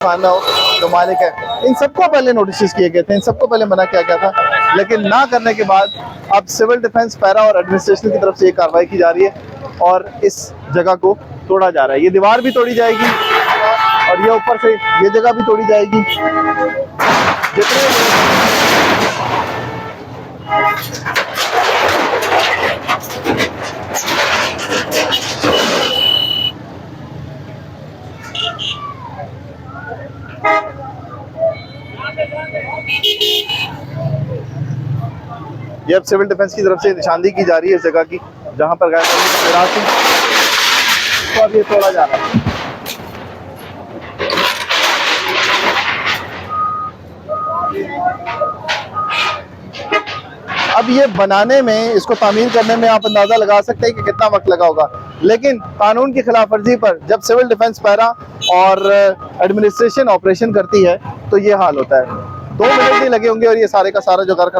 खाना हो जो मालिक है, इन सबको पहले नोटिस किए गए थे, इन सबको पहले मना किया गया था, लेकिन ना करने के बाद अब सिविल डिफेंस, पैरा और एडमिनिस्ट्रेशन की तरफ से ये कार्रवाई की जा रही है और इस जगह को तोड़ा जा रहा है। ये दीवार भी तोड़ी जाएगी और ये ऊपर से ये जगह भी तोड़ी जाएगी। जितने ये अब सिविल डिफेंस की तरफ से निशानदेही की जा रही है इस जगह की जहां पर गैर कानूनी तो अब ये तोड़ा जा रहा है। अब ये बनाने में, इसको तामीर करने में आप अंदाजा लगा सकते हैं कि कितना वक्त लगा होगा, लेकिन कानून की खिलाफ वर्जी पर जब सिविल डिफेंस, पैरा और एडमिनिस्ट्रेशन ऑपरेशन करती है तो ये हाल होता है। 2 मिनट नहीं लगे होंगे और ये सारे का सारा जो कारखाना